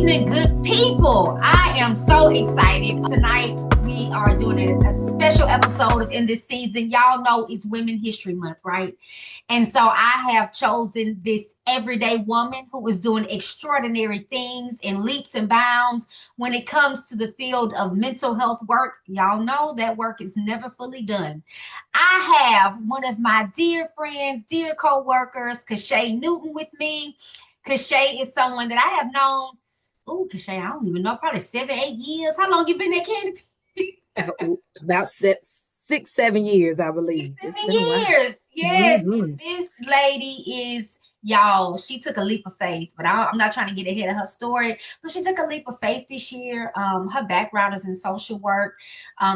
evening, good people. I am so excited. Tonight, we are doing a special episode of In This Season. Y'all know it's Women History Month, right? And so I have chosen this everyday woman who is doing extraordinary things in leaps and bounds when it comes to the field of mental health work. Y'all know that work is never fully done. I have one of my dear friends, dear co-workers, Kashay Newton with me. Kashay is someone that I have known. Oh, Kashay, I don't even know, probably 7, 8 years. How long you been at Canopy? About 6, 7 years, I believe. 7 years. Yes. And this lady is, y'all, she took a leap of faith, but I'm not trying to get ahead of her story, but she took a leap of faith this year. Her background is in social work.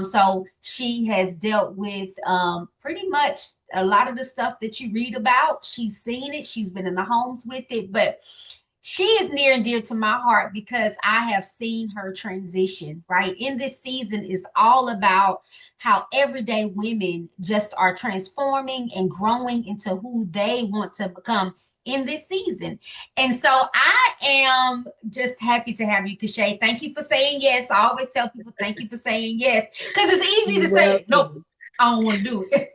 So she has dealt with pretty much a lot of the stuff that you read about. She's seen it. She's been in the homes with it, but she is near and dear to my heart because I have seen her transition, right? In this season is all about how everyday women just are transforming and growing into who they want to become in this season. And so I am just happy to have you, Kashay. Thank you for saying yes. I always tell people thank you for saying yes because it's easy to say, nope, I don't want to do it.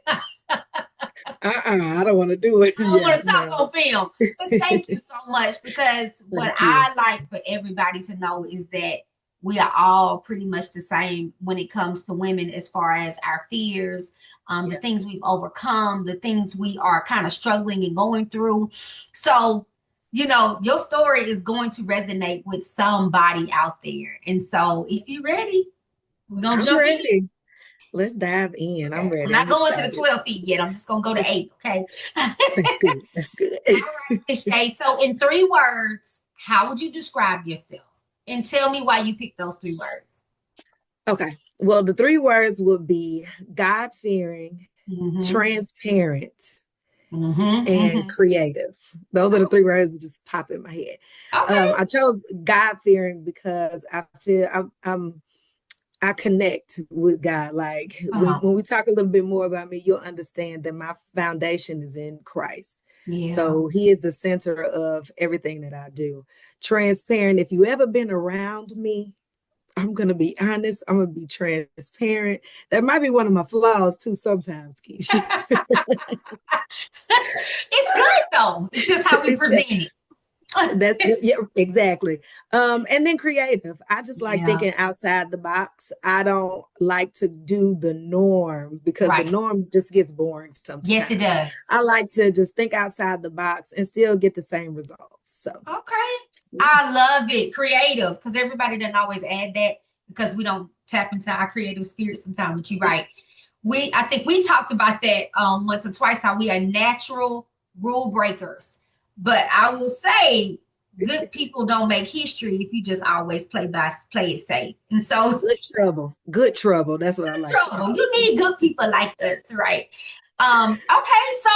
I don't want to do it. I don't want to talk on film. But thank you so much because what I like for everybody to know is that we are all pretty much the same when it comes to women as far as our fears, the things we've overcome, the things we are kind of struggling and going through. So, you know, your story is going to resonate with somebody out there. And so if you're ready, we're going to jump in. Let's dive in. I'm ready. I'm not going to the 12 feet yet. I'm just going to go to 8, okay? That's good. That's good. All right, Kashay. So in 3 words, how would you describe yourself? And tell me why you picked those 3 words. Okay. Well, the 3 words would be God-fearing, transparent, and creative. Those are the 3 words that just pop in my head. Okay. I chose God-fearing because I feel I connect with God. Like when we talk a little bit more about me, you'll understand that my foundation is in Christ. Yeah. So he is the center of everything that I do. Transparent. If you ever been around me, I'm going to be honest. I'm going to be transparent. That might be one of my flaws too sometimes, Keisha. It's good though. It's just how we present it. Yeah, exactly. And then creative. I just like thinking outside the box. I don't like to do the norm because the norm just gets boring sometimes. Yes, it does. I like to just think outside the box and still get the same results. So I love it. Creative, because everybody doesn't always add that because we don't tap into our creative spirit sometimes. But you're right. I think we talked about that once or twice, how we are natural rule breakers. But I will say, good people don't make history if you just always play it safe. And so, good trouble. That's what I like. Trouble. You need good people like us, right? Okay, so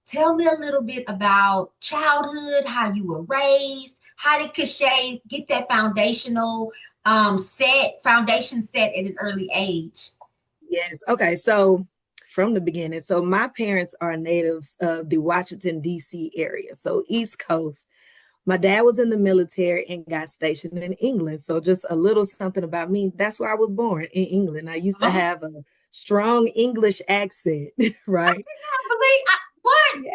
tell me a little bit about childhood, how you were raised. How did Kashay get that foundation set at an early age? Yes. Okay. So from the beginning. So my parents are natives of the Washington, D.C. area. So East Coast. My dad was in the military and got stationed in England. So just a little something about me. That's where I was born, in England. I used to have a strong English accent, right? What?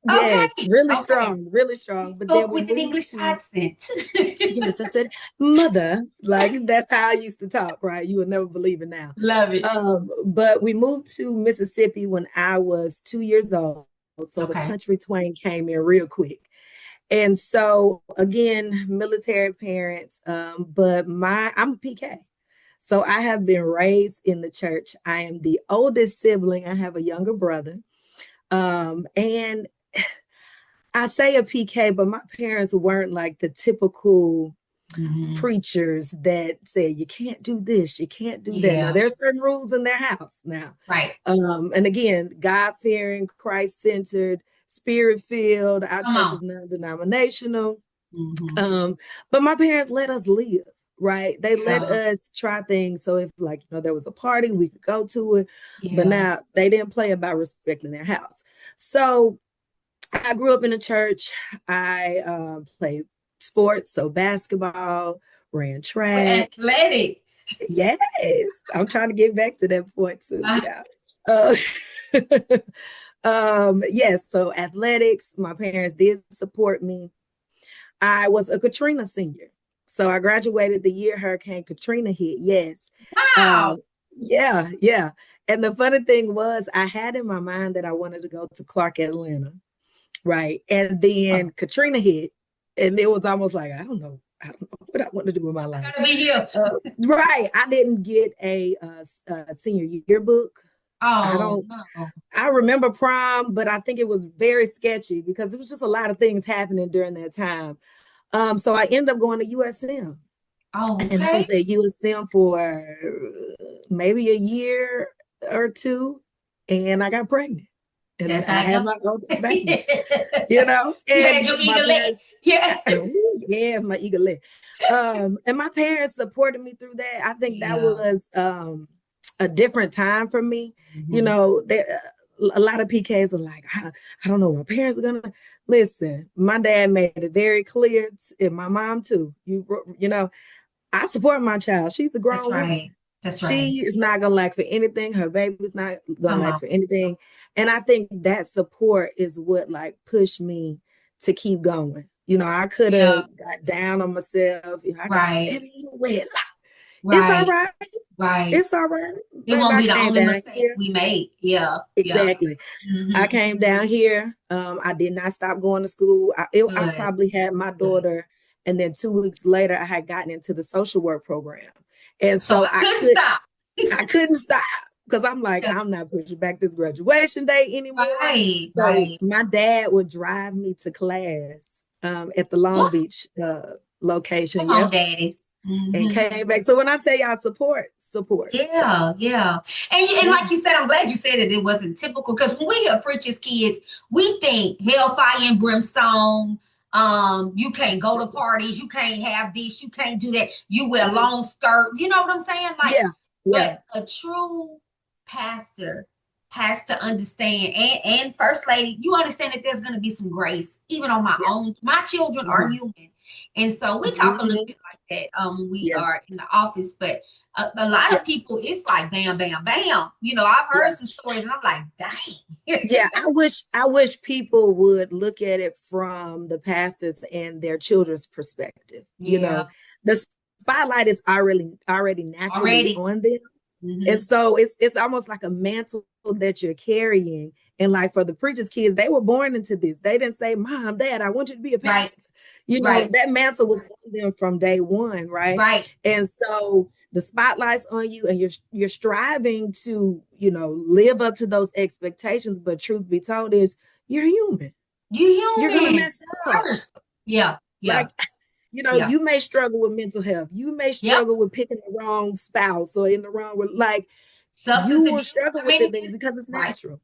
Yes, really strong. But then with an English accent. Yes, I said, mother, like that's how I used to talk, right? You would never believe it now. Love it. But we moved to Mississippi when I was 2 years old. So the country twang came in real quick. And so again, military parents, but I'm a PK. So I have been raised in the church. I am the oldest sibling. I have a younger brother. And I say a PK, but my parents weren't like the typical preachers that say, you can't do this, you can't do that. Now, there's certain rules in their house now. Right. And again, God-fearing, Christ-centered, spirit-filled. Our church is non-denominational. But my parents let us live. Right. They let us try things. So if there was a party, we could go to it. But now they didn't play about respecting their house. So I grew up in a church. I played sports, so basketball, ran track. Athletic. Yes, I'm trying to get back to that point too. Yeah. Uh, yes, so athletics, my parents did support me. I was a Katrina senior. So I graduated the year Hurricane Katrina hit. Yes. Wow. Yeah, yeah. And the funny thing was, I had in my mind that I wanted to go to Clark, Atlanta. Right. And then Katrina hit, and it was almost like, I don't know what I want to do with my life. I gotta be here. Right. I didn't get a senior yearbook. Oh, I remember prom, but I think it was very sketchy because it was just a lot of things happening during that time. So I ended up going to USM. Oh, okay. And I was at USM for maybe a year or two, and I got pregnant. And I had my oldest baby, you know. You had your eagle leg. Yeah. Yeah, my eagle leg. And my parents supported me through that. I think that was a different time for me. You know, a lot of PKs are like, I don't know, my parents are gonna listen. My dad made it very clear, and my mom too. You know, I support my child. She's a grown woman. She is not gonna lack for anything. Her baby's not gonna lack for anything. And I think that support is what like pushed me to keep going. You know, I could have got down on myself. You know, I got baby wet. It's all right. Right. It's all right. It won't be the only mistake we made. Yeah. Exactly. I came down here. I did not stop going to school. I probably had my daughter, and then 2 weeks later, I had gotten into the social work program. And so I couldn't stop because I'm like, I'm not pushing back this graduation day anymore. So my dad would drive me to class at the Long Beach location. Come on, Daddy. And came back. So when I tell y'all support. Yeah, yeah. And like you said, I'm glad you said it wasn't typical, because when we hear preachers' kids, we think hellfire and brimstone. You can't go to parties, you can't have this, you can't do that, you wear long skirts, you know what I'm saying? Like, but a true pastor has to understand, and first lady, you understand that there's going to be some grace even on my children are human. And so we talk a little bit like that when we are in the office, but a lot of people, it's like bam, bam, bam. You know, I've heard some stories and I'm like, dang. I wish people would look at it from the pastors and their children's perspective. You know, the spotlight is already naturally on them. And so it's almost like a mantle that you're carrying. And like for the preacher's kids, they were born into this. They didn't say, Mom, Dad, I want you to be a pastor. You know, that mantle was on them from day one, right? And so the spotlight's on you, and you're striving to, you know, live up to those expectations. But truth be told is you're human. You're gonna mess up. Yeah. Like, you know, you may struggle with mental health. You may struggle with picking the wrong spouse or in the wrong, like you will struggle with the things because it's natural.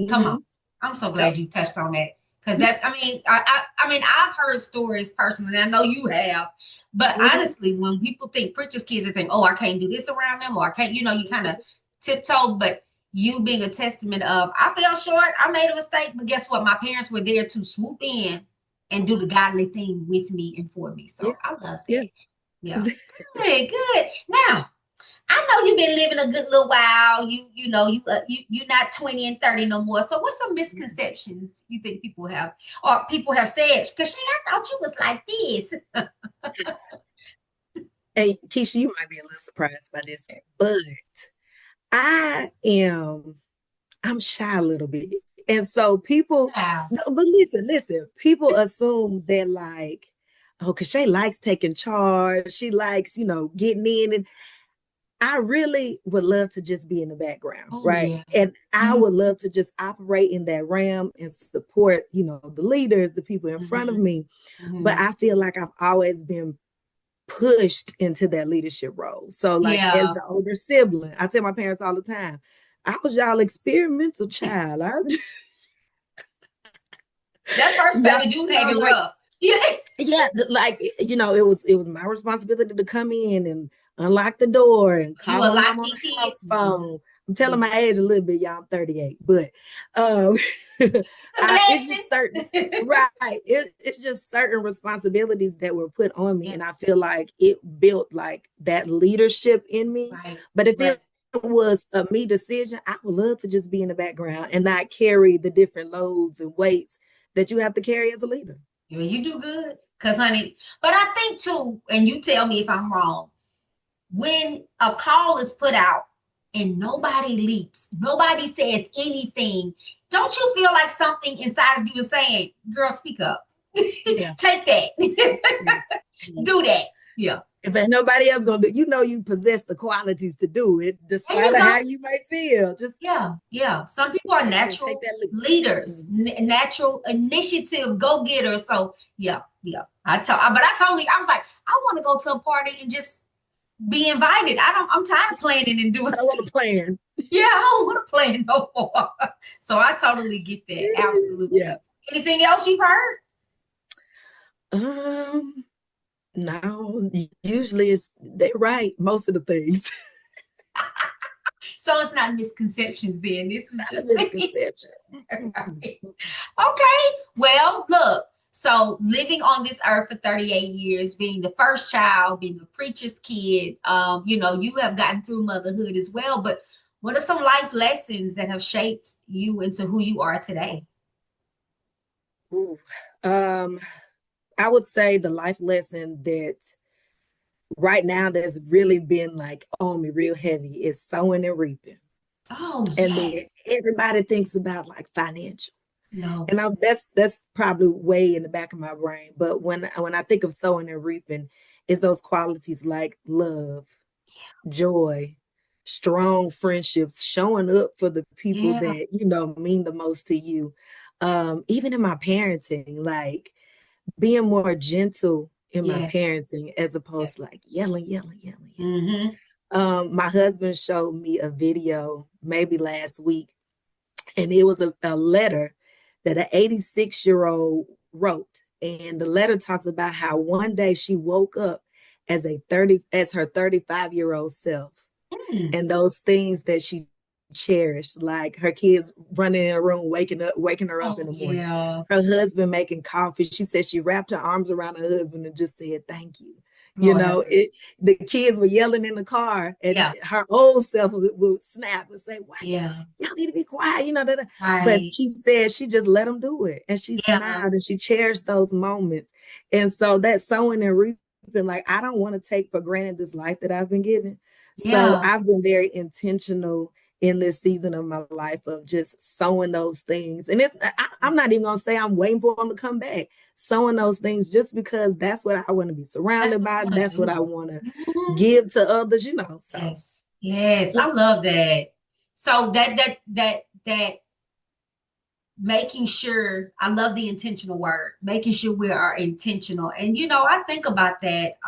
Come on. I'm so glad you touched on that. Because that, I mean, I've heard stories personally, and I know you have, but honestly, when people think preachers' kids, they think, oh, I can't do this around them, or I can't, you know, you kind of tiptoe, but you being a testament of, I fell short, I made a mistake, but guess what? My parents were there to swoop in and do the godly thing with me and for me. So I love that. Yeah. Good. Now, I know you've been living a good little while. You're not 20 and 30 no more. So what's some misconceptions you think people have, or people have said? Kashay, I thought you was like this. Hey, Keisha, you might be a little surprised by this, but I'm shy a little bit. And so people, but listen, people assume that like, oh, Kashay likes taking charge. She likes, you know, getting in, and I really would love to just be in the background, right? And I would love to just operate in that realm and support, you know, the leaders, the people in front of me. But I feel like I've always been pushed into that leadership role. So like as the older sibling, I tell my parents all the time, I was y'all experimental child. That first baby do have it rough. Like, you know, it was my responsibility to come in and unlock the door and call my mom on the house phone. I'm telling my age a little bit, y'all. I'm 38, but it's just certain, right? It's just certain responsibilities that were put on me, and I feel like it built like that leadership in me. Right. But if it was a me decision, I would love to just be in the background and not carry the different loads and weights that you have to carry as a leader. You do good, because honey, but I think too, and you tell me if I'm wrong, when a call is put out and nobody leaps, nobody says anything, don't you feel like something inside of you is saying, girl, speak up. Yeah. Take that. Yes. Do that. Yeah. If ain't nobody else gonna do, you possess the qualities to do it, despite how you might feel. Just yeah. Some people are natural leaders, natural initiative go-getters. So yeah. But I was like, I want to go to a party and just be invited. I'm tired of planning and doing. I don't want to plan. Yeah, I don't want to plan no more. So I totally get that. Absolutely. Yeah. Anything else you've heard? No, usually they're right, most of the things. So it's not misconceptions then. This is just misconception. Okay. Well, look. So living on this earth for 38 years, being the first child, being a preacher's kid, you have gotten through motherhood as well. But what are some life lessons that have shaped you into who you are today? Ooh, I would say the life lesson that right now that's really been like on me real heavy is sowing and reaping. Oh, yes. And then everybody thinks about like financial. No. And that's probably way in the back of my brain. But when I think of sowing and reaping, it's those qualities like love, joy, strong friendships, showing up for the people that, mean the most to you. Even in my parenting, like being more gentle in my parenting as opposed to like yelling. My husband showed me a video maybe last week, and it was a letter that an 86-year-old wrote. And the letter talks about how one day she woke up as her 35-year-old self. And those things that she cherished, like her kids running in her room, waking her up in the morning. Yeah. Her husband making coffee. She said she wrapped her arms around her husband and just said, thank you. The kids were yelling in the car, and her old self would snap and say, why y'all need to be quiet, Right. But she said she just let them do it. And she smiled and she cherished those moments. And so that sowing and reaping, like, I don't want to take for granted this life that I've been given. So I've been very intentional in this season of my life of just sowing those things. And I'm not even going to say I'm waiting for them to come back. Sowing those things just because that's what I want to be surrounded by. That's what I want to give to others, So. Yes. I love that. So that making sure, I love the intentional word, making sure we are intentional. And, I think about that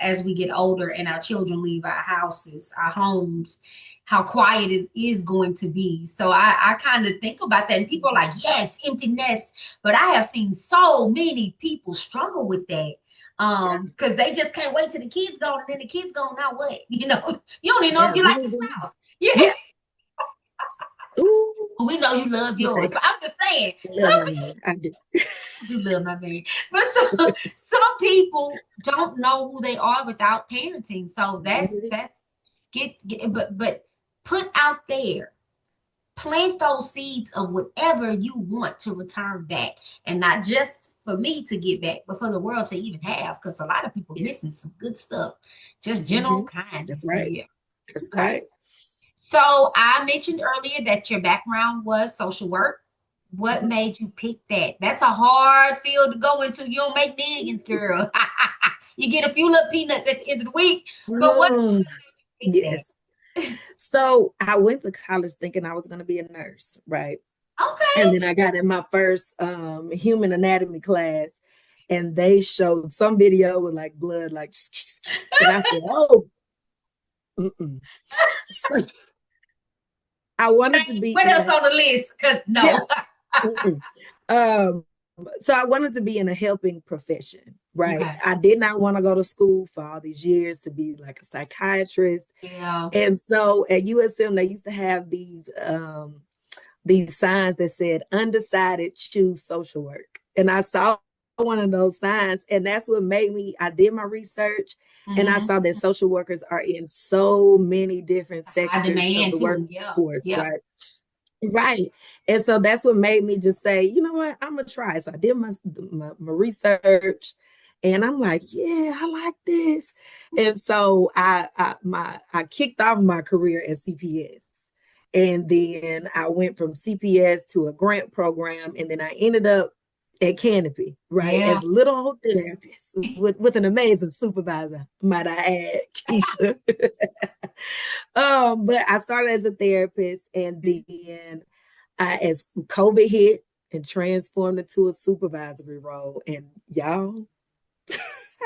as we get older and our children leave our houses, our homes, how quiet it is going to be. So I kind of think about that. And people are like, yes, empty nest. But I have seen so many people struggle with that. Because they just can't wait till the kids go, and then the kids go, now what? You don't even know if you like the spouse. Yeah. Ooh. We know you love yours, but I'm just saying. I do. I do love my man. But some people don't know who they are without parenting. So but put out there, plant those seeds of whatever you want to return back, and not just for me to get back, but for the world to even have, because a lot of people missing some good stuff. Just general kindness. That's right. So, that's right. So I mentioned earlier that your background was social work. What made you pick that? That's a hard field to go into. You don't make millions, girl. You get a few little peanuts at the end of the week. But what made you pick that? So I went to college thinking I was going to be a nurse, right? Okay. And then I got in my first human anatomy class, and they showed some video with like blood, like, and I said, oh. So, I wanted to be. What else on the list? Because no. so I wanted to be in a helping profession, right? Okay. I did not want to go to school for all these years to be like a psychiatrist. Yeah. And so at USM, they used to have these signs that said undecided, choose social work. And I saw one of those signs, and that's what made me, I did my research, and I saw that social workers are in so many different High sectors of demand the too. Yeah. workforce, Yeah. right? Right. And so that's what made me just say, you know what, I'm gonna try. So I did my research, and I'm like, yeah, I like this. And so I kicked off my career as CPS. And then I went from CPS to a grant program, and then I ended up at Canopy, right, Yeah. as a little old therapist with an amazing supervisor, might I add, Keisha. But I started as a therapist, and then as COVID hit and transformed into a supervisory role, and y'all,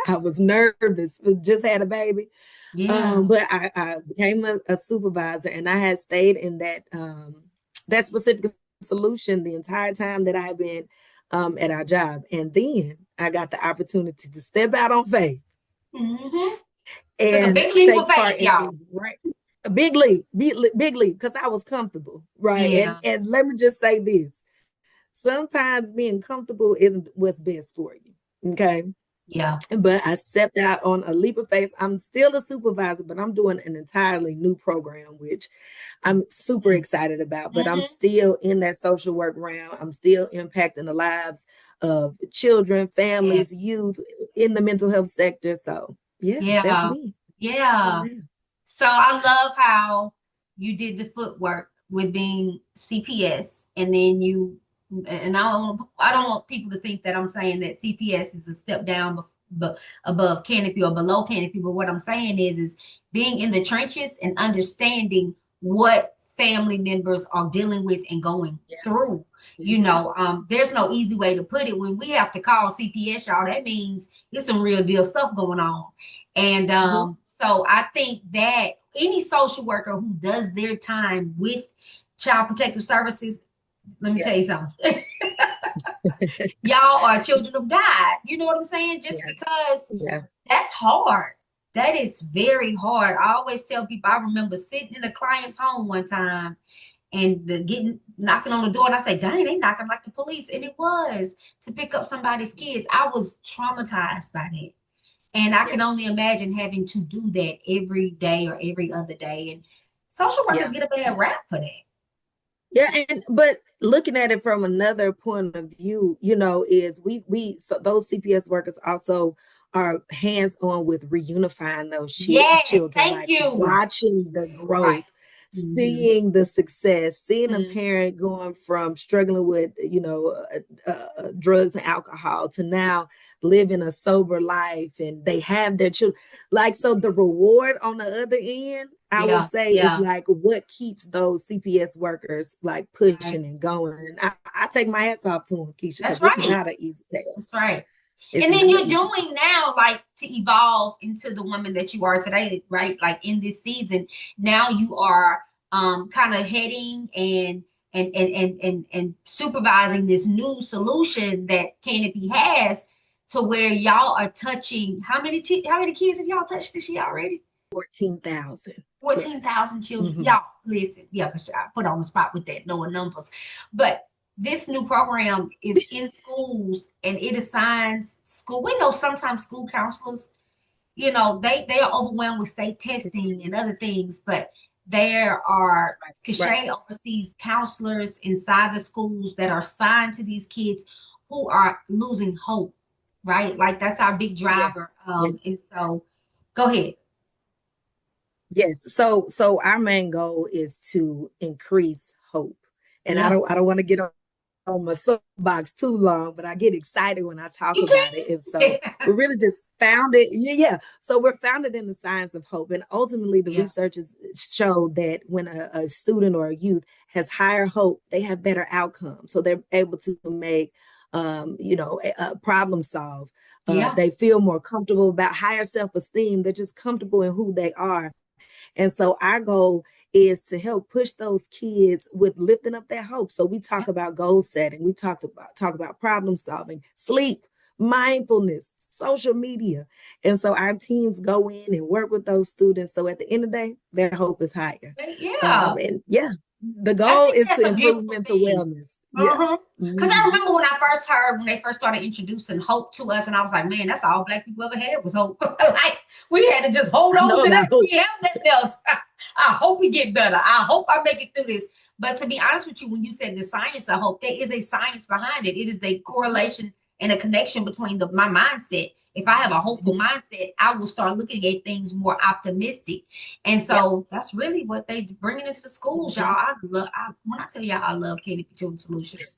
I was nervous. Just had a baby, Yeah. but I became a supervisor, and I had stayed in that specific solution the entire time that I had been at our job, and then I got the opportunity to step out on faith Mm-hmm. Took a and big leap of take faith, part in y'all. a big leap, because I was comfortable, right? And Yeah. and let me just say this: sometimes being comfortable isn't what's best for you. Okay. Yeah. But I stepped out on a leap of faith. I'm still a supervisor, but I'm doing an entirely new program, which I'm super excited about. But I'm Mm-hmm. still in that social work realm. I'm still impacting the lives of children, Yeah. families, youth in the mental health sector. So, yeah, that's Yeah. me. Yeah. Amen. So I love how you did the footwork with being CPS, and then and I don't want people to think that I'm saying that CPS is a step down above Canopy or below Canopy, but what I'm saying is being in the trenches and understanding what family members are dealing with and going Yeah. through. Mm-hmm. There's no easy way to put it. When we have to call CPS, y'all, that means there's some real deal stuff going on. And Mm-hmm. so I think that any social worker who does their time with Child Protective Services, let me Yeah. tell you something. Y'all are children of God. You know what I'm saying? Just Yeah. because Yeah. that's hard. That is very hard. I always tell people, I remember sitting in a client's home one time and getting knocking on the door, and I say, dang, they knocking like the police. And it was to pick up somebody's kids. I was traumatized by that. And I can Yeah. only imagine having to do that every day or every other day. And social workers Yeah. get a bad rap for that. Yeah, and but looking at it from another point of view, is so those CPS workers also are hands on with reunifying those Yes, children, thank like you. watching the Right. growth, Mm-hmm. seeing the success, seeing a Mm-hmm. parent going from struggling with, drugs and alcohol to now living a sober life, and they have their children. Like, so the reward on the other end, I would Yeah, say, is yeah. like what keeps those CPS workers like Right. pushing and going. And I take my hats off to them, Keisha, That's because it's right. not an easy That's task. right. It's And then not an you're easy doing task. now, like to evolve into the woman that you are today, right? Like in this season, now you are kind of heading and supervising this new solution that Canopy has, to where y'all are touching how many kids have y'all touched this year already? 14,000 plus. 14,000 children. Mm-hmm. Y'all, listen, yeah, because I put on the spot with that, knowing numbers. But this new program is in schools, and it assigns school. We know sometimes school counselors, they are overwhelmed with state testing and other things, but there are Right, right. Kashay oversees counselors inside the schools that are assigned to these kids who are losing hope, right? Like that's our big Yes, driver. yes, And so go ahead. yes. So our main goal is to increase hope. And I Yeah. don't want to get on my soapbox too long, but I get excited when I talk You about it. And so can. we're really just founded. Yeah, yeah. So we're founded in the science of hope. And ultimately, the Yeah. researchers show that when a student or a youth has higher hope, they have better outcomes. So they're able to make, problem solve. Yeah. They feel more comfortable about higher self esteem. They're just comfortable in who they are. And so our goal is to help push those kids with lifting up their hope. So we talk about goal setting, we talk about problem solving, sleep, mindfulness, social media. And so our teams go in and work with those students. So at the end of the day, their hope is higher. Yeah. And yeah, the goal is to improve mental wellness. Yeah. Because I remember when I first heard, when they first started introducing hope to us, and I was like, man, that's all Black people ever had was hope. Like, we had to just hold on to that. We have nothing else. I hope we get better. I hope I make it through this. But to be honest with you, when you said the science of hope, there is a science behind it. It is a correlation and a connection between my mindset. If I have a hopeful mindset, I will start looking at things more optimistic. And so that's really what they bringing into the schools, y'all. When I tell y'all I love Katie Children's Solutions,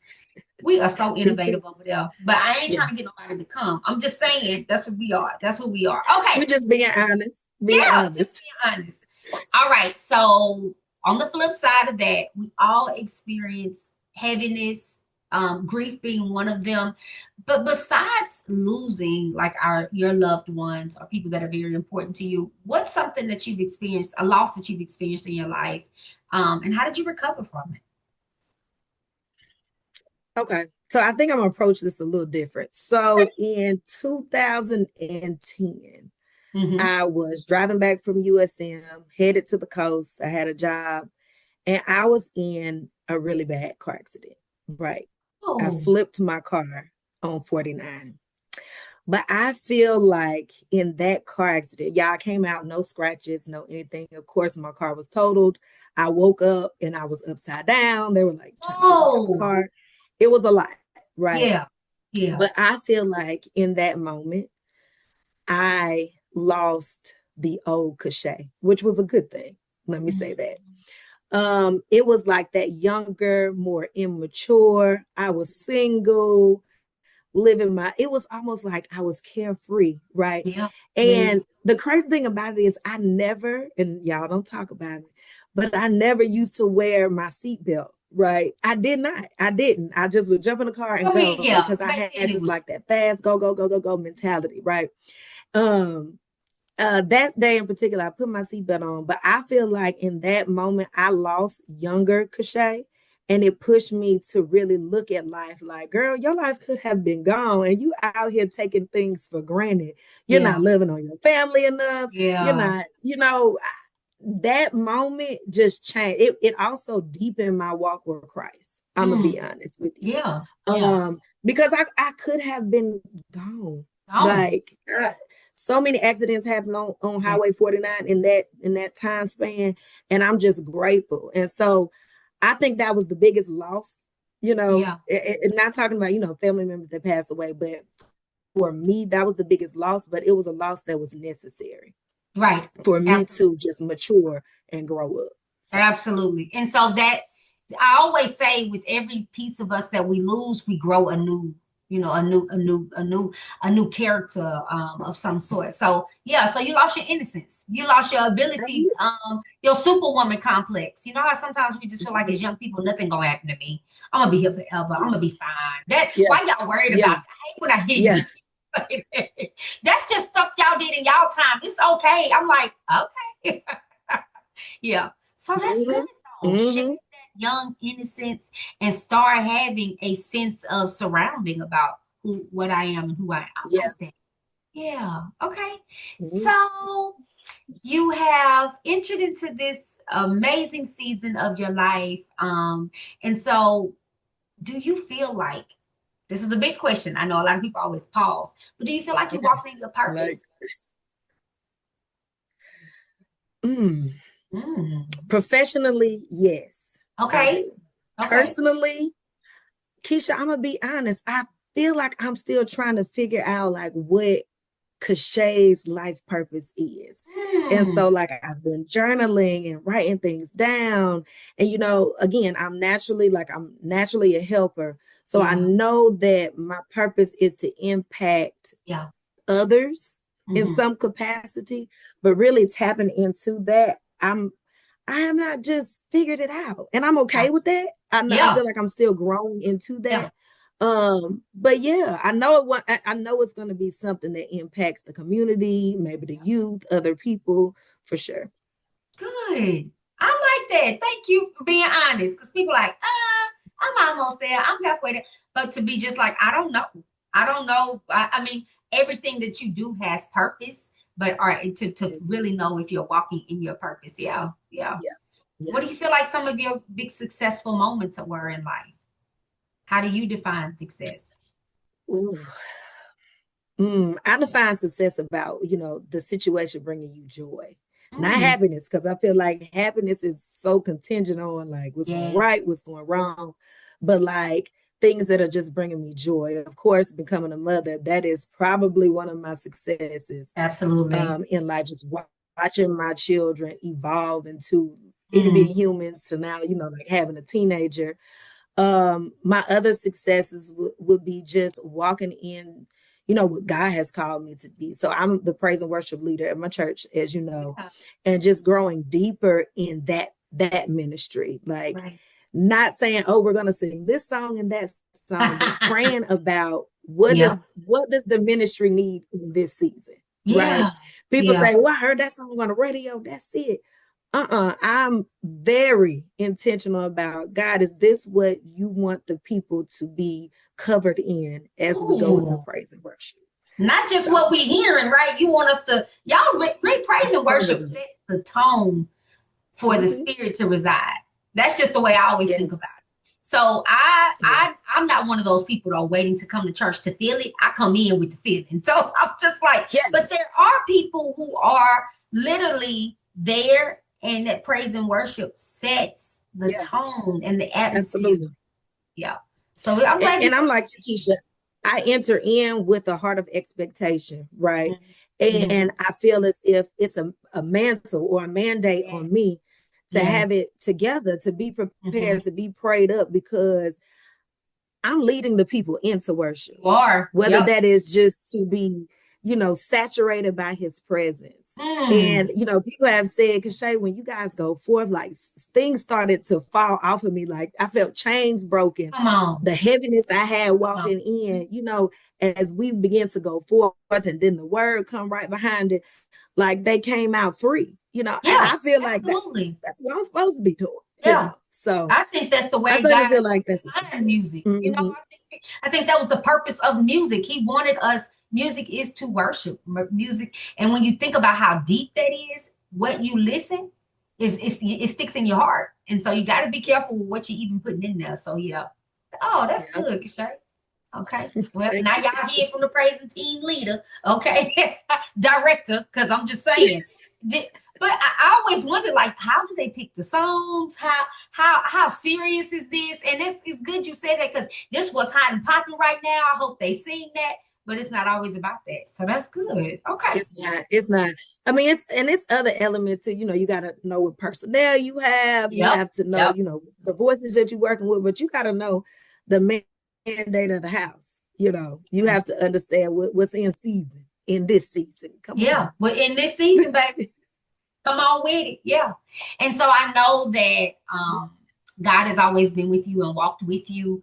we are so innovative over there. But I ain't trying to get nobody to come. I'm just saying that's who we are. That's who we are. Okay. We're just being honest. Just being honest. All right. So on the flip side of that, we all experience heaviness, grief being one of them. But besides losing like your loved ones or people that are very important to you, what's something that you've experienced, a loss that you've experienced in your life? And how did you recover from it? Okay. So I think I'm gonna approach this a little different. So in 2010, I was driving back from USM, headed to the coast. I had a job, and I was in a really bad car accident. Right. I flipped my car on 49. But I feel like in that car accident, I came out, no scratches, no anything. Of course, my car was totaled. I woke up and I was upside down. They were like trying to get me out the car. It was a lot, right? Yeah. Yeah. But I feel like in that moment, I lost the old Kashay, which was a good thing. Let me say that. It was like that younger, more immature. I was single, it was almost like I was carefree, right? Yeah. And the crazy thing about it is I never, and y'all don't talk about it, but I never used to wear my seatbelt, right? I didn't. I just would jump in the car and go because I had just like that fast go mentality, right? That day in particular, I put my seatbelt on, but I feel like in that moment, I lost younger Kashay, and it pushed me to really look at life like, girl, your life could have been gone, and you out here taking things for granted. You're not living on your family enough. You're not, that moment just changed. It also deepened my walk with Christ. I'm gonna be honest with you. Because I could have been gone. Like so many accidents happen on Highway 49 in that time span, and I'm just grateful. And so I think that was the biggest loss, not talking about, family members that passed away, but for me, that was the biggest loss, but it was a loss that was necessary. Right. For me to just mature and grow up. So. Absolutely. And so that I always say with every piece of us that we lose, we grow a new character of some sort. So so you lost your innocence, you lost your ability, your superwoman complex. You know how sometimes we just feel like as young people, nothing gonna happen to me. I'm gonna be here forever. I'm gonna be fine. Why y'all worried about that? I hate when I hear you. That's just stuff y'all did in y'all time. It's okay. I'm like, okay. So that's good though. Young innocence and start having a sense of surrounding about what I am and who I am. Okay. So you have entered into this amazing season of your life. And so do you feel like, this is a big question, I know a lot of people always pause, but do you feel like you're walking in your purpose? Professionally, yes. Okay. Personally, Keisha, I'm gonna be honest. I feel like I'm still trying to figure out like what Kashay's life purpose is. And so like I've been journaling and writing things down. And again, I'm naturally a helper. So I know that my purpose is to impact others in some capacity, but really tapping into that, I have not just figured it out, and I'm okay with that. I feel like I'm still growing into that. But I know it's going to be something that impacts the community, maybe the youth, other people, for sure. Good. I like that. Thank you for being honest. Because people are like, I'm almost there. I'm halfway there. But to be just like, I don't know. I don't know. I mean, everything that you do has purpose, but to really know if you're walking in your purpose. Yeah. Yeah. What do you feel like some of your big successful moments were in life? How do you define success? Ooh. I define success about, the situation bringing you joy, not happiness, because I feel like happiness is so contingent on like what's going right, what's going wrong, but like things that are just bringing me joy. Of course, becoming a mother, that is probably one of my successes. Absolutely. In life, just watching my children evolve into itty bitty humans to now, like having a teenager. My other successes would be just walking in, what God has called me to be. So I'm the praise and worship leader at my church, as you know, and just growing deeper in that ministry. Like not saying, oh, we're gonna sing this song and that song, but praying about what does the ministry need in this season. Right. People say, well, I heard that song on the radio. That's it. I'm very intentional about, God, is this what you want the people to be covered in as we go into praise and worship? Not just what we hearing, right? You want us to, great praise and worship sets the tone for the spirit to reside. That's just the way I always think about it. So I'm not one of those people that are waiting to come to church to feel it. I come in with the feeling. So I'm just like, but there are people who are literally there, and that praise and worship sets the tone and the atmosphere. Absolutely. Yeah. So I'm glad and I'm like Keisha, I enter in with a heart of expectation, right? And I feel as if it's a mantle or a mandate on me to have it together, to be prepared, to be prayed up, because I'm leading the people into worship. You are. Whether that is just to be, saturated by his presence. And, people have said, Kashay, when you guys go forth, like things started to fall off of me. Like I felt chains broken. Come on. The heaviness I had walking in, as we begin to go forth, and then the word come right behind it, like they came out free, and I feel like that's what I'm supposed to be doing. So I think that's the way God feel like that's music. I think that was the purpose of music. He wanted us. Music is to worship. Music, and when you think about how deep that is, what you listen it sticks in your heart, and so you got to be careful with what you even putting in there. So that's good, Kashay. Okay, well now y'all hear from the praising team leader, okay, director, because I'm just saying. But I always wonder, like, how do they pick the songs? How serious is this? And it's good you said that, because this was hot and popping right now. I hope they sing that, but it's not always about that. So that's good. Okay. It's not. I mean, it's other elements too. You got to know what personnel you have. You have to know, the voices that you're working with, but you got to know the mandate of the house. You have to understand what's in season in this season. Come on. Well, in this season, baby. Come on with it. Yeah. And so I know that God has always been with you and walked with you.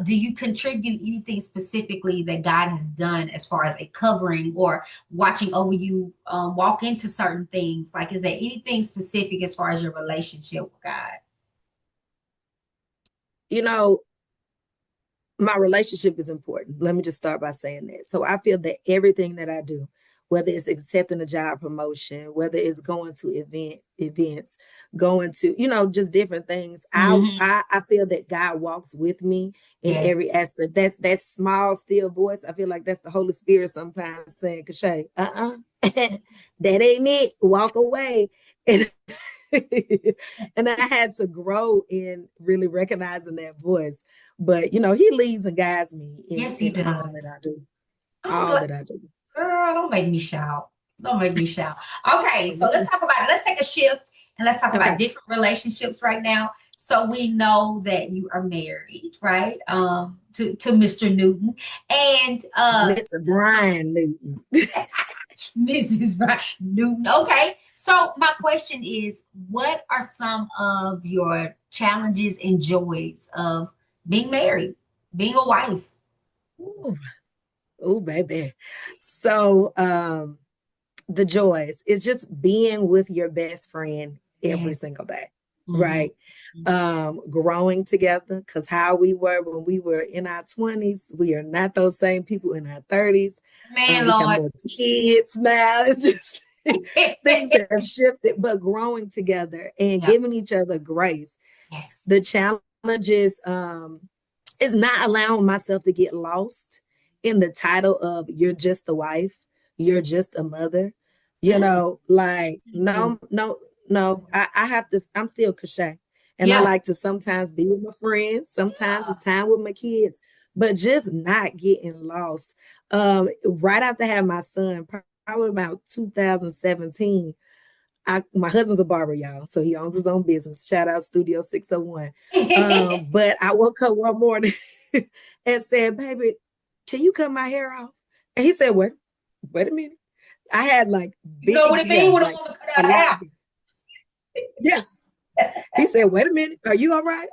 Do you contribute anything specifically that God has done as far as a covering or watching over you walk into certain things? Like, is there anything specific as far as your relationship with God? My relationship is important. Let me just start by saying that. So I feel that everything that I do, whether it's accepting a job promotion, whether it's going to events, going to, just different things. I feel that God walks with me in every aspect. That small, still voice. I feel like that's the Holy Spirit sometimes saying, Kashay, that ain't it. Walk away. And I had to grow in really recognizing that voice. But, he leads and guides me in all that I do. That I do. Girl, don't make me shout. Don't make me shout. Okay, so let's talk about it. Let's take a shift and let's talk about different relationships right now. So we know that you are married, right? To Mr. Newton and Mr. Brian Newton. Mrs. Brian Newton. Okay. So my question is, what are some of your challenges and joys of being married, being a wife? Oh, baby. So the joys is just being with your best friend every single day. right? Growing together, because how we were when we were in our 20s, we are not those same people in our 30s. Man, we Lord. have more kids now. It's just things have shifted, but growing together and giving each other grace. Yes. The challenge is not allowing myself to get lost in the title of you're just a wife, you're just a mother. You know, like no, I have to, I'm still Kashay. And I like to sometimes be with my friends, sometimes it's time with my kids, but just not getting lost. Right after having my son, probably about 2017, my husband's a barber, y'all, so he owns his own business. Shout out Studio 601. But I woke up one morning and said, "Baby, can you cut my hair off?" And he said, "Wait a minute." I had like big, you know what it means when a woman cut out hair? Yeah. He said, "Wait a minute, are you all right?"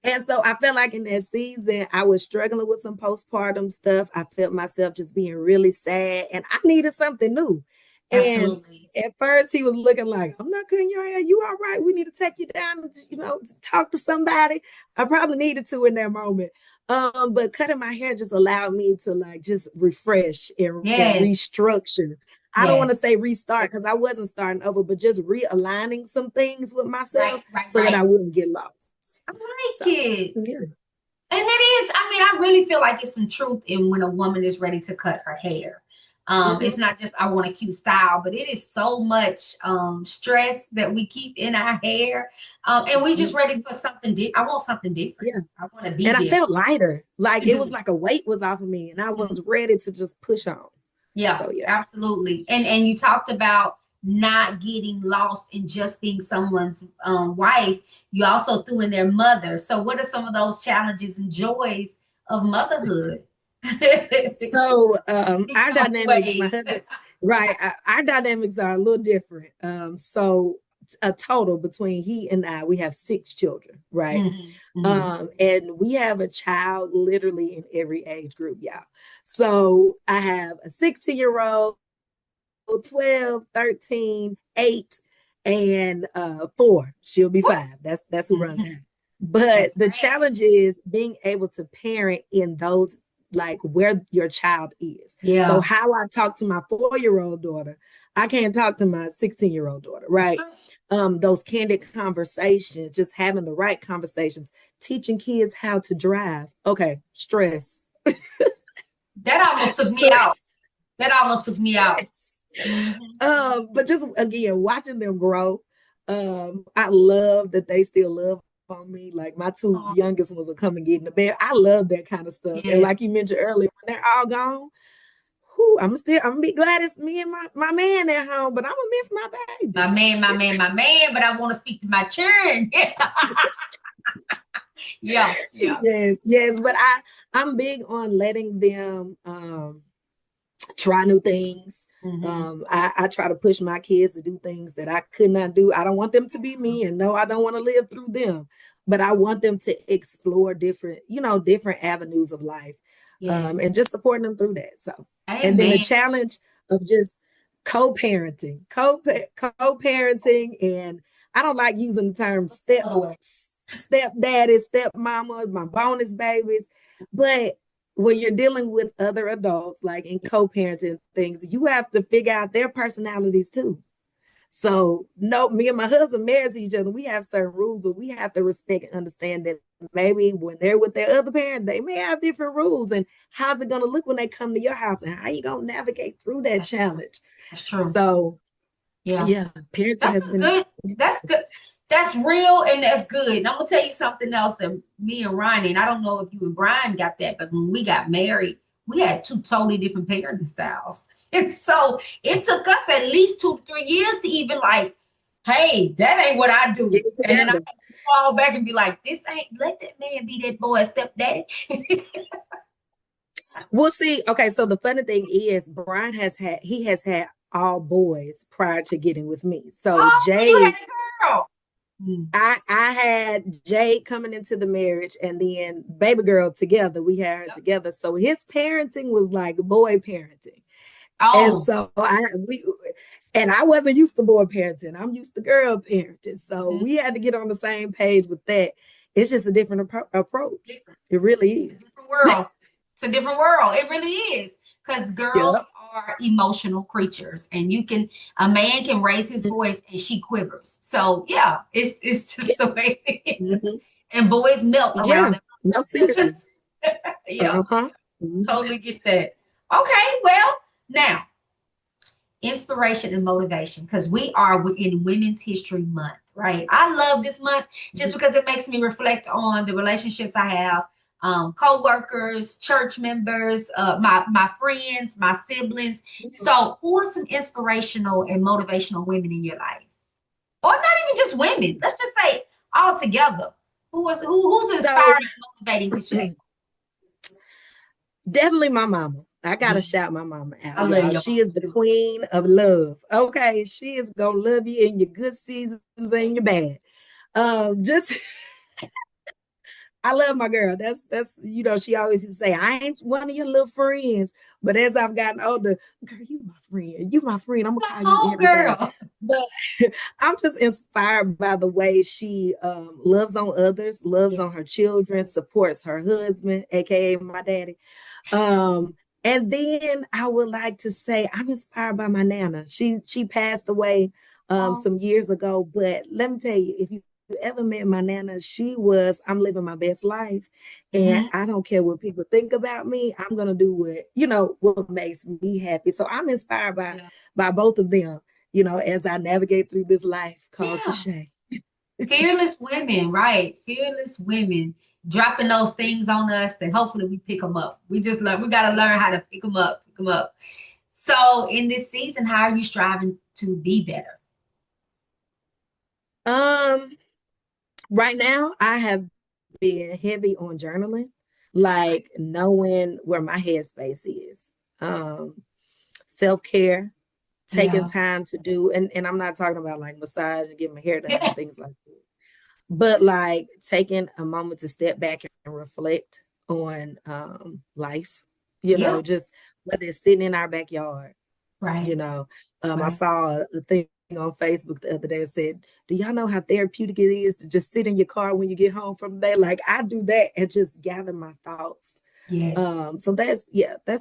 And so I felt like in that season, I was struggling with some postpartum stuff. I felt myself just being really sad, and I needed something new. Absolutely. And at first, he was looking like, "I'm not cutting your hair. You all right? We need to take you down, talk to somebody." I probably needed to in that moment. But cutting my hair just allowed me to like just refresh and restructure. I don't want to say restart because I wasn't starting over, but just realigning some things with myself so that I wouldn't get lost. I like it. Yeah. And it is, I mean, I really feel like it's some truth in when a woman is ready to cut her hair. It's not just I want a cute style, but it is so much stress that we keep in our hair. And we just ready for something different. I want something different. Yeah. I want to be different. I felt lighter. Like it was like a weight was off of me and I was ready to just push on. Yeah, so, absolutely. And you talked about not getting lost in just being someone's wife. You also threw in their mother. So what are some of those challenges and joys of motherhood? So our dynamics, my husband, our dynamics are a little different. So a total between he and I, we have 6 children, right? And we have a child literally in every age group, y'all. So I have a 16-year-old, 12, 13, 8, and 4. She'll be 5. That's who runs that. But the challenge is being able to parent in those, like where your child is. Yeah. So how I talk to my 4-year-old daughter, I can't talk to my 16-year-old daughter, right? Those candid conversations, just having the right conversations, teaching kids how to drive. Okay, stress. That almost took me out. That almost took me out. But just again, watching them grow. I love that they still love on me. Like my 2 youngest ones will come and get in the bed. I love that kind of stuff. And like you mentioned earlier, when they're all gone, I'm gonna be glad it's me and my man at home, but I'm gonna miss my baby. My man, but I want to speak to my children. Yeah. Yes. But I'm big on letting them try new things. I try to push my kids to do things that I could not do. I don't want them to be me, and no, I don't want to live through them, but I want them to explore different avenues of life. And just supporting them through that. So, and then the challenge of just co-parenting, and I don't like using the term stepdaddy, stepmama, my bonus babies, but when you're dealing with other adults, like in co-parenting things, you have to figure out their personalities too. So no, me and my husband married to each other. We have certain rules, but we have to respect and understand that maybe when they're with their other parent, they may have different rules. And how's it going to look when they come to your house? And how are you going to navigate through that challenge? That's true. So yeah, parenting has been good. That's good. That's real and that's good. And I'm gonna tell you something else that me and Ryan, and I don't know if you and Brian got that, but when we got married, we had 2 totally different parenting styles. And so it took us at least 2 to 3 years to even like, hey, that ain't what I do. And then I fall back and be like, this ain't, let that man be that boy stepdaddy. We'll see. Okay, so the funny thing is Brian has had all boys prior to getting with me. So Jay, you had a girl. I had Jade coming into the marriage, and then baby girl together. We had her together. So his parenting was like boy parenting. And so And I wasn't used to boy parenting. I'm used to girl parenting. So we had to get on the same page with that. It's just a different approach. It really is. Different world. It's a different world. It really is. Because girls are emotional creatures, and a man can raise his voice and she quivers. So yeah, it's just the way it is. And boys melt around them. No, seriously. Yeah. Totally get that. Okay, well, now inspiration and motivation, because we are in Women's History Month, right? I love this month just because it makes me reflect on the relationships I have, co-workers, church members, my friends, my siblings. So who are some inspirational and motivational women in your life? Or not even just women. Let's just say all together. Who's inspiring and motivating Kashay? Definitely my mama. I gotta shout my mama out. I love you. She is the queen of love. Okay, she is gonna love you in your good seasons and your bad. Just I love my girl. That's she always used to say, I ain't one of your little friends. But as I've gotten older, girl, you my friend. You my friend. I'm gonna call you every day. But I'm just inspired by the way she loves on others, loves on her children, supports her husband, aka my daddy. And then I would like to say I'm inspired by my Nana. She passed away some years ago, but let me tell you, if you ever met my Nana, I'm living my best life, and I don't care what people think about me. I'm gonna do what makes me happy. So I'm inspired by both of them, as I navigate through this life called Kashay. Fearless women, right? Fearless women dropping those things on us, and hopefully we pick them up. We gotta learn how to pick them up. So in this season, how are you striving to be better? Right now I have been heavy on journaling, like knowing where my headspace is. Self-care, taking time to do, and I'm not talking about like massage and getting my hair done and things like that, but like taking a moment to step back and reflect on life, just whether it's sitting in our backyard, right? I saw the thing on Facebook the other day and said, do y'all know how therapeutic it is to just sit in your car when you get home from the day? Like I do that and just gather my thoughts. Yes. So that's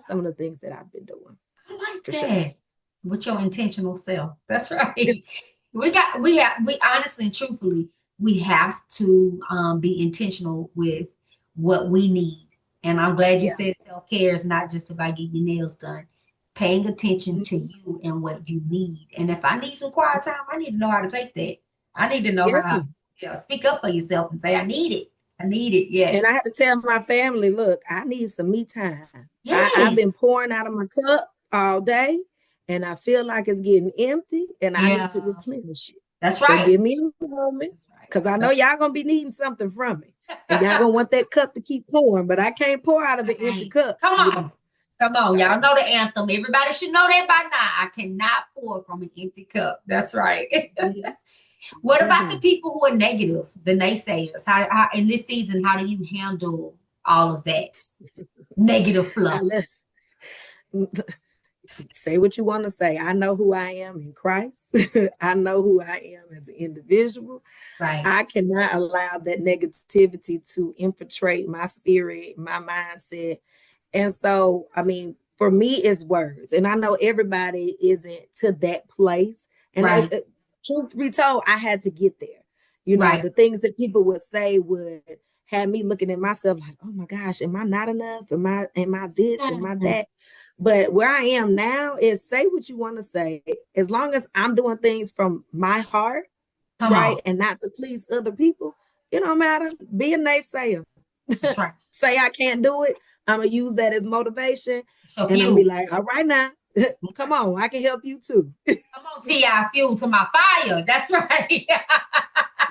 some of the things that I've been doing. I like that. Sure. With your intentional self. That's right. we honestly and truthfully, we have to be intentional with what we need. And I'm glad you said self-care is not just about getting your nails done. Paying attention to you and what you need. And if I need some quiet time, I need to know how to take that. I need to know how to speak up for yourself and say, I need it. I need it. Yes. And I have to tell my family, look, I need some me time. Yes. I've been pouring out of my cup all day, and I feel like it's getting empty, and I need to replenish it. That's right. So give me a moment, because I know y'all going to be needing something from me. And y'all going to want that cup to keep pouring, but I can't pour out of the empty cup. Come on. Come on, y'all know the anthem. Everybody should know that by now. I cannot pour from an empty cup. That's right. What about the people who are negative, the naysayers? How in this season, how do you handle all of that negative fluff? Say what you want to say. I know who I am in Christ. I know who I am as an individual. Right. I cannot allow that negativity to infiltrate my spirit, my mindset. And so, I mean, for me, it's words. And I know everybody isn't to that place. And truth be told, I had to get there. The things that people would say would have me looking at myself like, oh my gosh, am I not enough? Am I this? Am I that? But where I am now is say what you want to say. As long as I'm doing things from my heart, and not to please other people, it don't matter. Be a naysayer. That's right. Say I can't do it. I'm going to use that as motivation. And I'll be like, all right now, come on, I can help you too. Come on, T.I. fuel to my fire. That's right.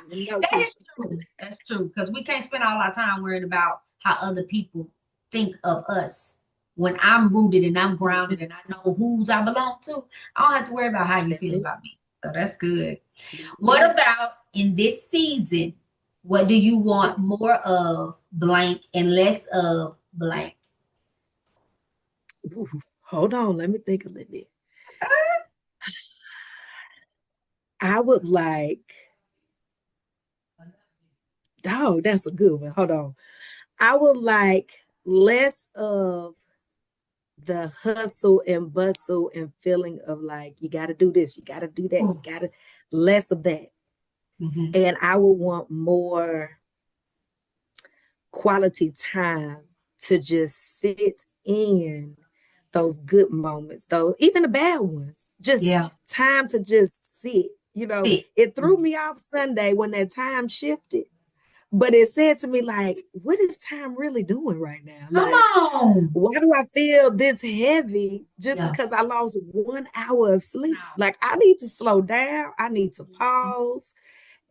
That is true. That's true. Because we can't spend all our time worrying about how other people think of us. When I'm rooted and I'm grounded and I know whose I belong to, I don't have to worry about how you feel about me. So that's good. What about in this season? What do you want more of blank and less of blank? Ooh, hold on. Let me think a little bit. I would like, oh, that's a good one. Hold on. I would like less of the hustle and bustle and feeling of like, you got to do this, you got to do that, you got to, less of that. And I would want more quality time to just sit in those good moments, though, even the bad ones, just time to just sit. You know, it threw me off Sunday when that time shifted, but it said to me, like, what is time really doing right now? Like, why do I feel this heavy just because I lost 1 hour of sleep? Like, I need to slow down. I need to pause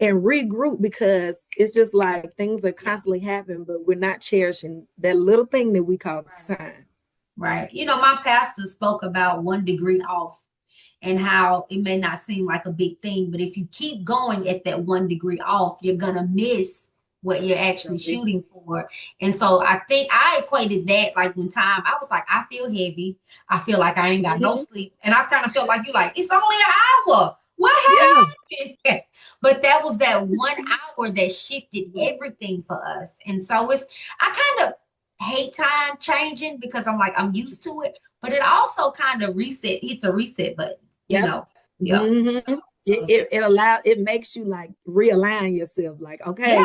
and regroup, because it's just like things are constantly happening, but we're not cherishing that little thing that we call time. Right. You know, my pastor spoke about 1 degree off and how it may not seem like a big thing, but if you keep going at that 1 degree off, you're gonna miss what you're actually shooting for. And so I think I equated that, like, when time, I was like, I feel heavy. I feel like I ain't got no sleep. And I kind of felt like, you like, it's only an hour. What happened? But that was that 1 hour that shifted everything for us. And so I kind of hate time changing because I'm like, I'm used to it, but it also kind of it's a reset button, you know? It makes you like realign yourself, like, okay,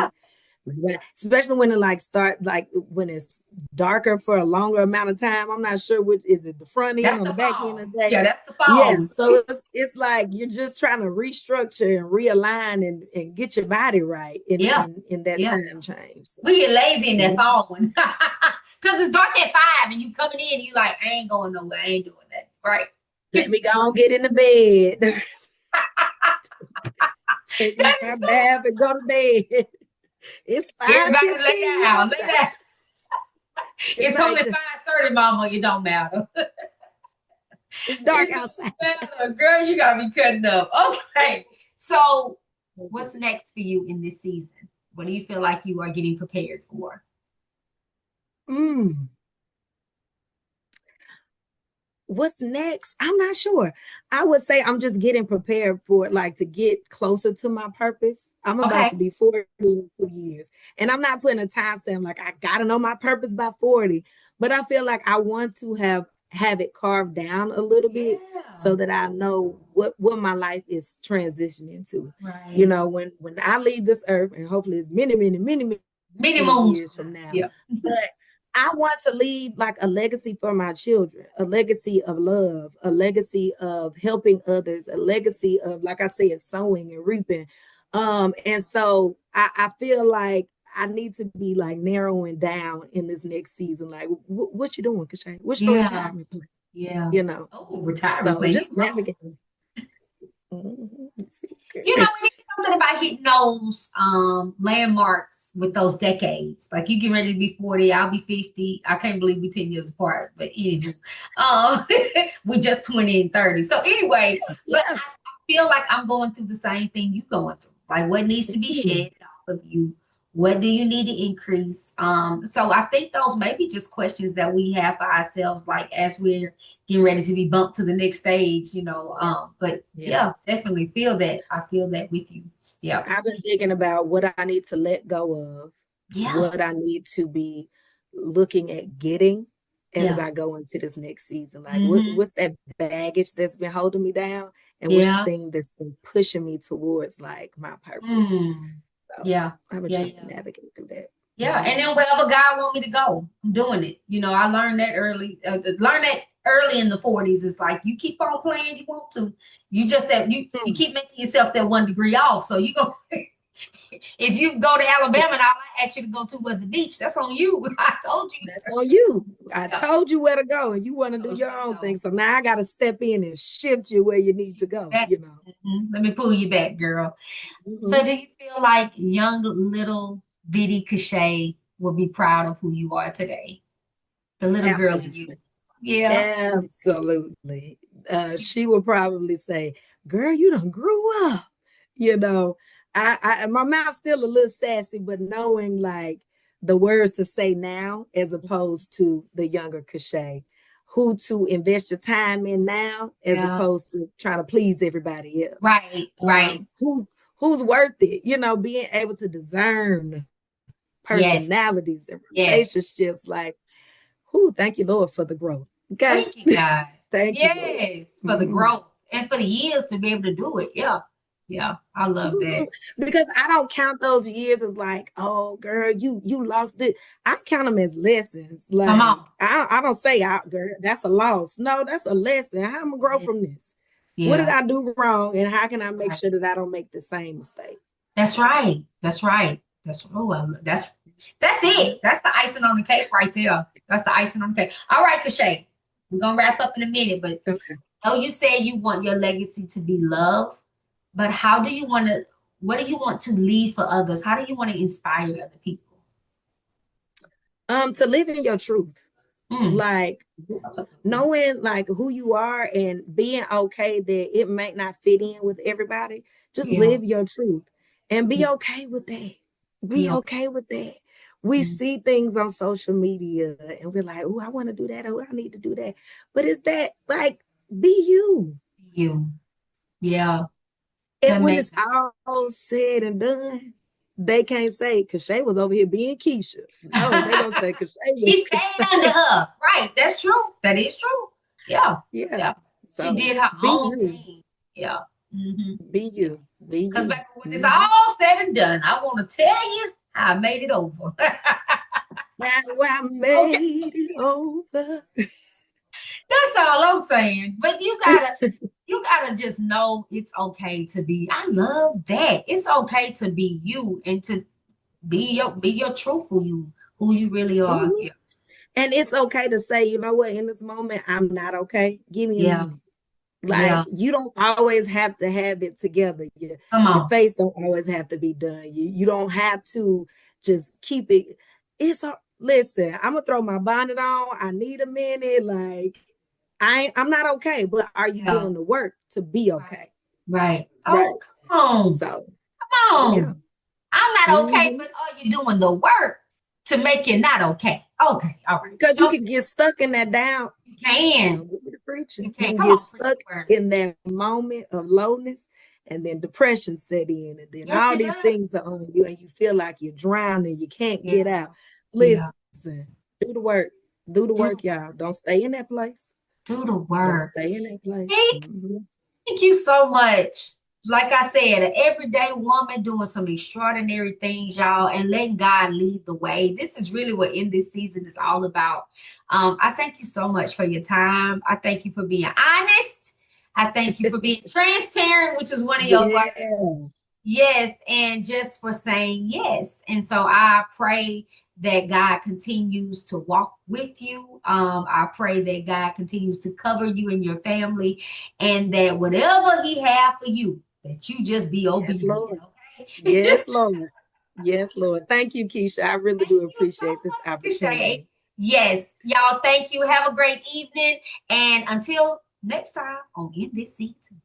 especially when it like start, like when it's darker for a longer amount of time. I'm not sure which is it, the front end or the back end of the day. That's the fall. Yes, so it's like you're just trying to restructure and realign and get your body right in that time change. So. We get lazy in that fall one because it's dark at 5 and you coming in and you like, I ain't going nowhere, I ain't doing that, right? Let me go and get in the bed. Take my bath and go to bed. It's 5:15. Everybody lay down. It's only 5:30, mama. It don't matter. It's dark outside. Girl, you got me cutting up. Okay. So what's next for you in this season? What do you feel like you are getting prepared for? What's next? I'm not sure. I would say I'm just getting prepared for, like, to get closer to my purpose. I'm about to be 40 in 2 years. And I'm not putting a timestamp like I gotta know my purpose by 40. But I feel like I want to have it carved down a little bit so that I know what my life is transitioning to. Right. You know, when I leave this earth, and hopefully it's many years from now. But I want to leave like a legacy for my children, a legacy of love, a legacy of helping others, a legacy of, like I said, sowing and reaping. And so I feel like I need to be like narrowing down in this next season. Like, what you doing, Kashay? What's your retirement plan? You know, retirement plan. Just navigating. You know, it's something about hitting those landmarks with those decades. Like, you get ready to be 40, I'll be 50. I can't believe we're 10 years apart. But anyway, we're just 20 and 30. So anyway, but I feel like I'm going through the same thing you're going through. Like, what needs to be shed off of you? What do you need to increase? So I think those may be just questions that we have for ourselves, like as we're getting ready to be bumped to the next stage, you know. But definitely feel that. I feel that with you. Yeah. I've been thinking about what I need to let go of, what I need to be looking at getting as I go into this next season. Like, what's that baggage that's been holding me down, and what's the thing that's been pushing me towards like my purpose. So I've been trying to navigate through that. Yeah, and then wherever God want me to go, I'm doing it. You know, I learned that early. Early in the 40s. It's like, you keep on playing, you want to. You just you keep making yourself that 1 degree off. So you go. If you go to Alabama and all I asked you to go to was the beach, that's on you. I told you. That's on you. I told you where to go, and you want to do your own thing. So now I got to step in and shift you where you need to go. You know. Let me pull you back, girl. So do you feel like young little bitty Kashay will be proud of who you are today? The little girl in you. Yeah. Absolutely. She will probably say, girl, you done grew up. You know, my mouth's still a little sassy, but knowing like the words to say now as opposed to the younger Kashay who to invest your time in now, as opposed to trying to please everybody else. Right. Who's worth it, being able to discern personalities and relationships. Like, thank you, Lord, for the growth. Okay. Thank you, God. Thank you, for the growth and for the years to be able to do it. Yeah, I love that. Because I don't count those years as like, oh girl, you lost it. I count them as lessons. Like, come on. I don't say, girl, that's a loss. No, that's a lesson. How am I gonna grow from this? What did I do wrong, and how can I make sure that I don't make the same mistake? That's right. That's it. That's the icing on the cake right there. That's the icing on the cake. All right, Kashay, we're gonna wrap up in a minute, but you said you want your legacy to be love, but what do you want to leave for others? How do you want to inspire other people? To live in your truth. Like knowing like who you are and being okay that it might not fit in with everybody. Just live your truth and be okay with that. Be okay with that. We see things on social media and we're like, oh, I want to do that. Oh, I need to do that. But is that like, be you. Yeah. And when it's all said and done, they can't say Kashay was over here being Keisha. No, they gonna say Kashay was She's staying under her. Right. That's true. That is true. Yeah. So she did her own thing. Yeah. Be you. Be you. Because when it's all said and done, I want to tell you I made it over. I made it over. That's all I'm saying. But you gotta just know it's okay to be. I love that. It's okay to be you and to be your truthful you, who you really are. Yeah. And it's okay to say, you know what, in this moment, I'm not okay. Give me a minute. Like you don't always have to have it together. Your face don't always have to be done. You don't have to just keep it. Listen, I'm gonna throw my bonnet on. I need a minute. Like I'm not okay, but are you doing the work to be okay? Right. Oh, come on. So come on. Yeah. I'm not okay, but are you doing the work to make you not okay? Okay, all right. Because you can get stuck in that down. You can. You can get stuck in that moment of lowness, and then depression set in, and then all these things are on you, and you feel like you're drowning. You can't get out. Listen, do the work. Do the work, y'all. Don't stay in that place. Do the work. Don't stay in that place. Thank you so much. Like I said, an everyday woman doing some extraordinary things, y'all, and letting God lead the way. This is really what in this season is all about. I thank you so much for your time. I thank you for being honest. I thank you for being transparent, which is one of your words. Yes, and just for saying yes. And so I pray that God continues to walk with you. I pray that God continues to cover you and your family, and that whatever He has for you, that you just be obedient. Yes, Lord. Okay? Yes, Lord. Yes, Lord. Thank you, Keisha. I really do appreciate this opportunity. Yes, y'all. Thank you. Have a great evening. And until next time on In This Season.